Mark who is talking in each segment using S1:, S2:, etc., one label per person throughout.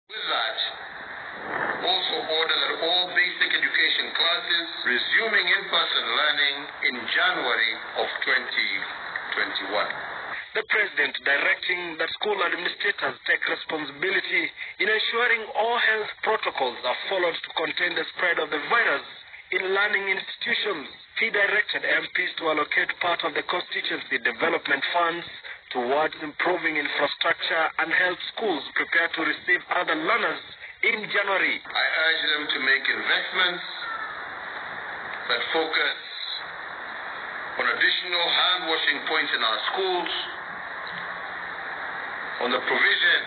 S1: With that, also order that all basic education classes resuming in-person learning in January of 2021.
S2: The President directing that school administrators take responsibility in ensuring all health protocols are followed to contain the spread of the virus in learning institutions. He directed MPs to allocate part of the constituency development funds towards improving infrastructure and help schools prepare to receive other learners in January.
S1: I urge them to make investments that focus on additional hand-washing points in our schools, on the provision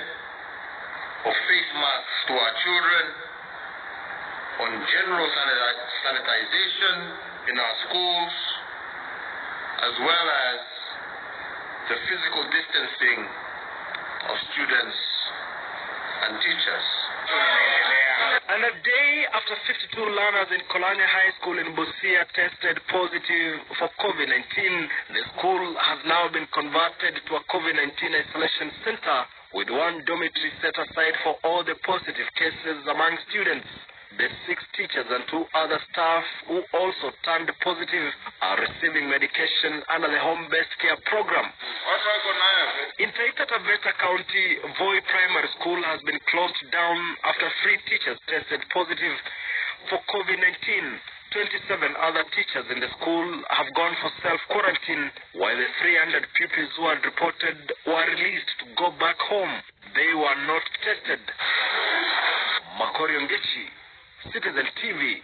S1: of face masks to our children, on general sanitization in our schools, as well as the physical distancing of students and teachers.
S2: And a day after 52 learners in Kolanya High School in Busia tested positive for COVID-19, the school has now been converted to a COVID-19 isolation center with one dormitory set aside for all the positive cases among students. The 6 teachers and 2 other staff who also turned positive are receiving medication under the home-based care program. In Taita Taveta County, Voi Primary School has been closed down after 3 teachers tested positive for COVID-19. 27 other teachers in the school have gone for self-quarantine, while the 300 pupils who had reported were released to go back home. They were not tested. Makori Ongechi, Citizen TV.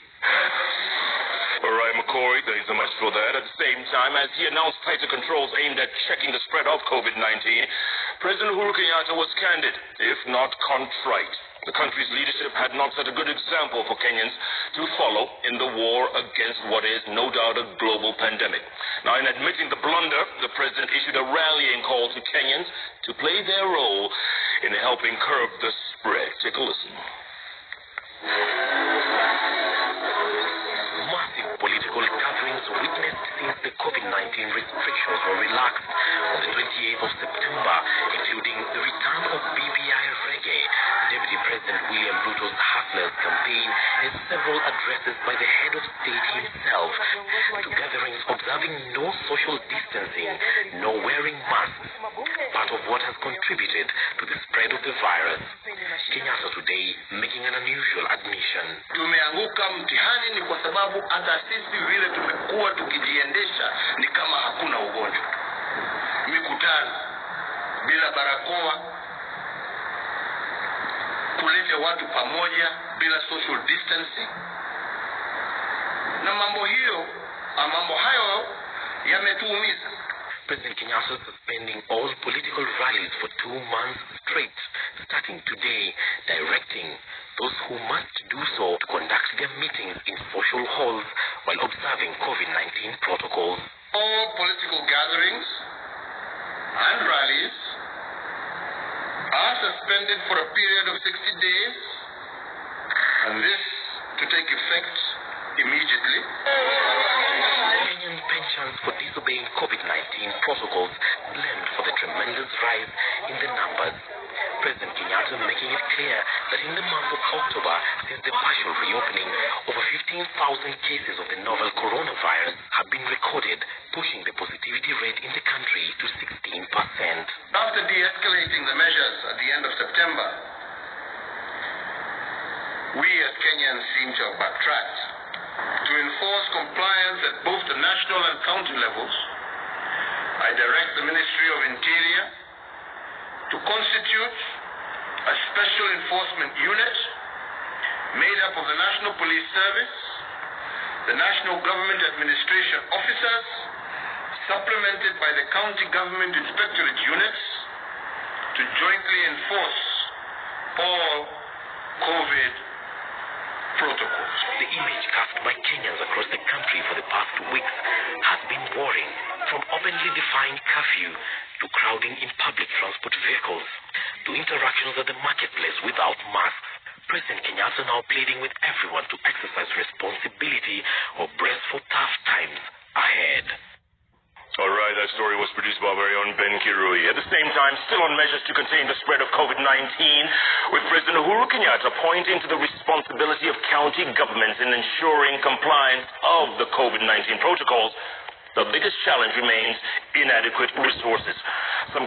S3: All right, McCoy, there isn't much for that. At the same time, as he announced tighter controls aimed at checking the spread of COVID-19, President Uhuru Kenyatta was candid, if not contrite. The country's leadership had not set a good example for Kenyans to follow in the war against what is no doubt a global pandemic. Now, in admitting the blunder, the president issued a rallying call to Kenyans to play their role in helping curb the spread. Take a listen.
S4: Massive political gatherings witnessed since the COVID-19 restrictions were relaxed on the 28th of September, including the return of BBI Reggae, Deputy President William Ruto's Hustlers campaign, and several addresses by the head of state himself, to gatherings observing no social distancing, no wearing masks, part of what has contributed to the spread of the virus. Kenyatta today making an unusual admission.
S1: Tumeanguka mtihani ni kwa sababu hata sisi vile tumekuwa tukijiendesha ni kama hakuna ugonjwa. Mikutano bila barakoa, kuleta watu pamoja bila social distancing. Na mambo hayo yametuumiza.
S4: President Kenyatta suspending all political rallies for 2 months straight, starting today, directing those who must do so to conduct their meetings in social halls while observing COVID-19 protocols.
S1: All political gatherings and rallies are suspended for a period of 60 days, and this to take effect immediately.
S4: Kenyan pensions for disobeying COVID-19 protocols blamed for the tremendous rise in the numbers. President Kenyatta making it clear that in the month of October, since the partial reopening, over 15,000 cases of the novel coronavirus have been recorded, pushing the positivity rate in the country to 16%.
S1: After de-escalating the measures at the end of September, we as Kenyans seem to have backtracked. To enforce compliance at both the national and county levels, I direct the Ministry of Interior to constitute a special enforcement unit made up of the National Police Service, the National Government Administration officers, supplemented by the county government inspectorate units, to jointly enforce all COVID protocols.
S4: The image cast by Kenyans across the country for the past weeks has been worrying, from openly defying curfew to crowding in public transport vehicles to interactions at the marketplace without masks. President Kenyatta now pleading with everyone to exercise responsibility or brace for tough times ahead.
S3: All right, that story was produced by our very own Ben Kirui. At the same time, still on measures to contain the spread of COVID-19, with President Uhuru Kenyatta pointing to the responsibility of county governments in ensuring compliance of the COVID-19 protocols, the biggest challenge remains inadequate resources. Some